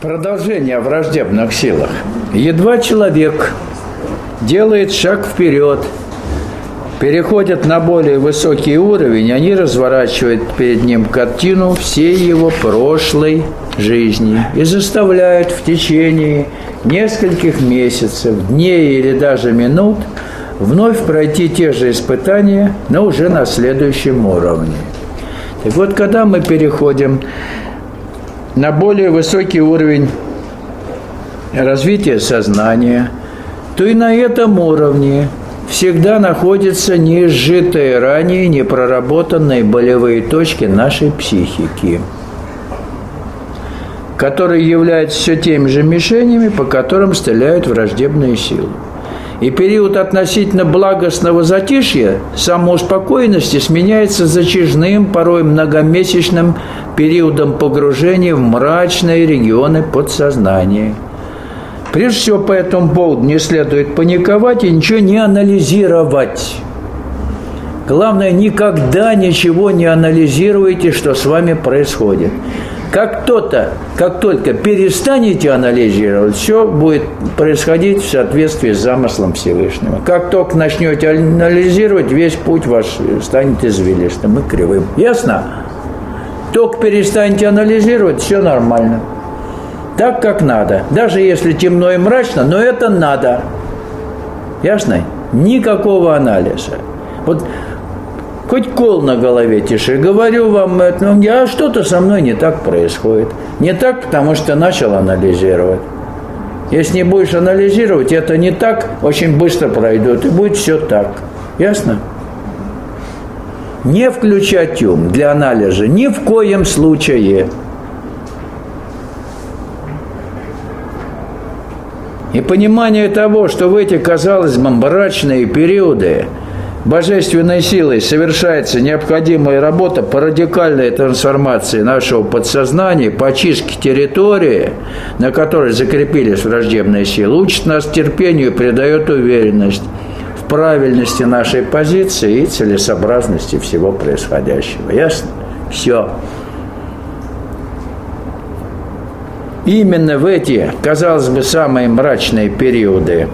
Продолжение о враждебных силах. Едва человек делает шаг вперед, переходит на более высокий уровень, они разворачивают перед ним картину всей его прошлой жизни и заставляют в течение нескольких месяцев, дней или даже минут вновь пройти те же испытания, но уже на следующем уровне. Так вот, когда мы переходим на более высокий уровень развития сознания, то и на этом уровне всегда находятся неизжитые ранее, непроработанные болевые точки нашей психики, которые являются все теми же мишенями, по которым стреляют враждебные силы. И период относительно благостного затишья, самоуспокоенности сменяется затяжным, порой многомесячным периодом погружения в мрачные регионы подсознания. Прежде всего, по этому поводу не следует паниковать и ничего не анализировать. Главное, никогда ничего не анализируйте, что с вами происходит. Как только перестанете анализировать, все будет происходить в соответствии с замыслом Всевышнего. Как только начнете анализировать, весь путь ваш станет извилистым и кривым. Ясно? Только перестанете анализировать, все нормально. Так, как надо. Даже если темно и мрачно, но это надо. Ясно? Никакого анализа. Вот хоть кол на голове тиши, говорю вам, а что-то со мной не так происходит. Не так, потому что начал анализировать. Если не будешь анализировать, это не так, очень быстро пройдет, и будет все так. Ясно? Не включать ум для анализа ни в коем случае. И понимание того, что в эти, казалось бы, мрачные периоды божественной силой совершается необходимая работа по радикальной трансформации нашего подсознания, по очистке территории, на которой закрепились враждебные силы, учит нас терпению и придает уверенность в правильности нашей позиции и целесообразности всего происходящего. Ясно? Все. Именно в эти, казалось бы, самые мрачные периоды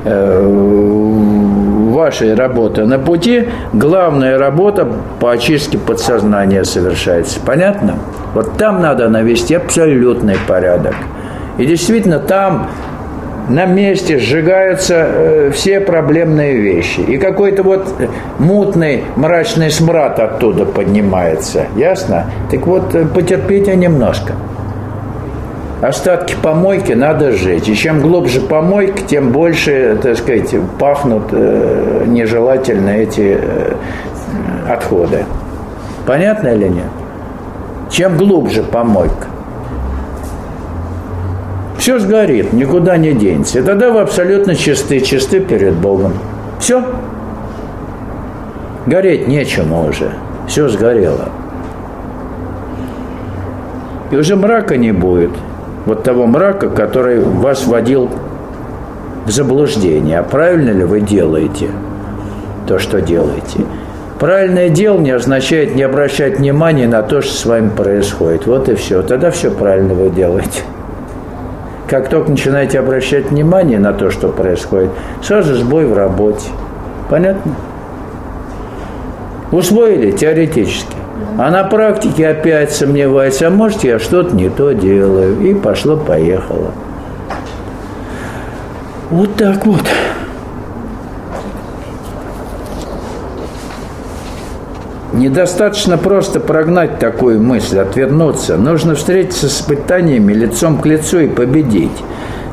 вашей работы на пути, главная работа по очистке подсознания совершается. Понятно? Вот там надо навести абсолютный порядок. И действительно там на месте сжигаются все проблемные вещи. И какой-то вот мутный, мрачный смрад оттуда поднимается. Ясно? Так вот, потерпите немножко. Остатки помойки надо сжечь. И чем глубже помойка, тем больше, так сказать, пахнут нежелательно эти отходы. Понятно или нет? Чем глубже помойка. Все сгорит, никуда не денется. И тогда вы абсолютно чисты перед Богом. Все. Гореть нечему уже. Все сгорело. И уже мрака не будет. Вот того мрака, который вас вводил в заблуждение. А правильно ли вы делаете то, что делаете? Правильное делание означает не обращать внимания на то, что с вами происходит. Вот и все. Тогда все правильно вы делаете. Как только начинаете обращать внимание на то, что происходит, сразу сбой в работе. Понятно? Усвоили теоретически. А на практике опять сомневаюсь, а может я что-то не то делаю. И пошло-поехало. Вот так вот. Недостаточно просто прогнать такую мысль, отвернуться. Нужно встретиться с испытаниями лицом к лицу и победить.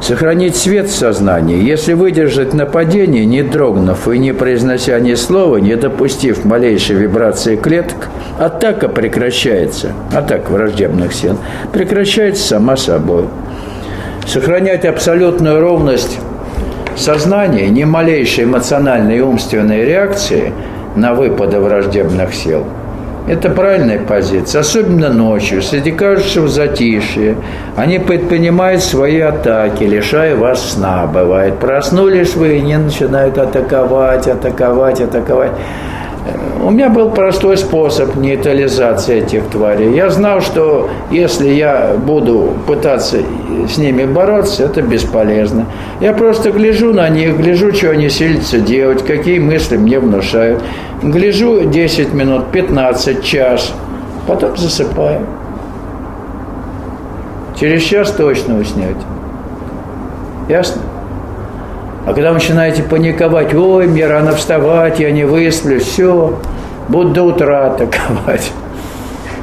Сохранить свет в сознании. Если выдержать нападение, не дрогнув и не произнося ни слова, не допустив малейшей вибрации клеток, атака прекращается. Атака враждебных сил прекращается сама собой. Сохранять абсолютную ровность сознания, ни малейшей эмоциональной и умственной реакции на выпады враждебных сил. Это правильная позиция, особенно ночью, среди кажущего затишья. Они предпринимают свои атаки, лишая вас сна, бывает. Проснулись вы, и они начинают атаковать. У меня был простой способ нейтрализации этих тварей. Я знал, что если я буду пытаться с ними бороться, это бесполезно. Я просто гляжу на них, гляжу, что они силятся делать, какие мысли мне внушают. Гляжу 10 минут, 15, час, потом засыпаю. Через час точно уснете. Ясно? А когда вы начинаете паниковать, ой, мне рано вставать, я не высплюсь, все, буду до утра атаковать.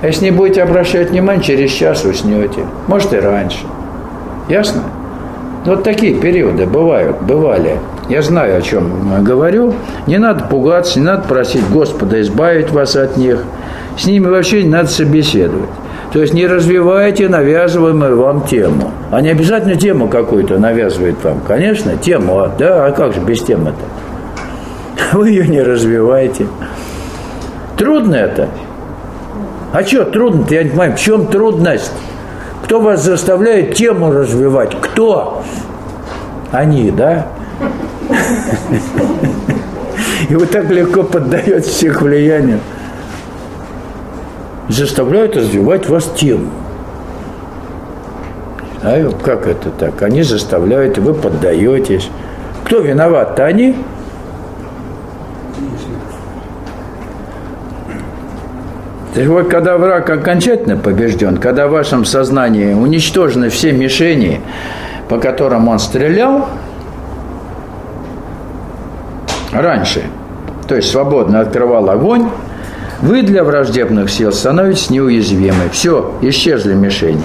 А если не будете обращать внимание, через час уснете. Может и раньше. Ясно? Вот такие периоды бывали. Я знаю, о чем говорю. Не надо пугаться, не надо просить Господа избавить вас от них. С ними вообще не надо собеседовать. То есть не развивайте навязываемую вам тему. А не обязательно тему какую-то навязывает вам. Конечно, тему, да, а как же без темы-то? Вы ее не развиваете. Трудно это? А что трудно-то? Я не понимаю, в чем трудность? Кто вас заставляет тему развивать? Кто? Они, да? И вы так легко поддаетесь их влиянию. Заставляют развивать вас тему. Не знаю, как это так. Они заставляют, и вы поддаетесь. Кто виноват-то? Они? То есть вот когда враг окончательно побежден, когда в вашем сознании уничтожены все мишени, по которым он стрелял раньше, то есть свободно открывал огонь, вы для враждебных сил становитесь неуязвимы. Все, исчезли мишени.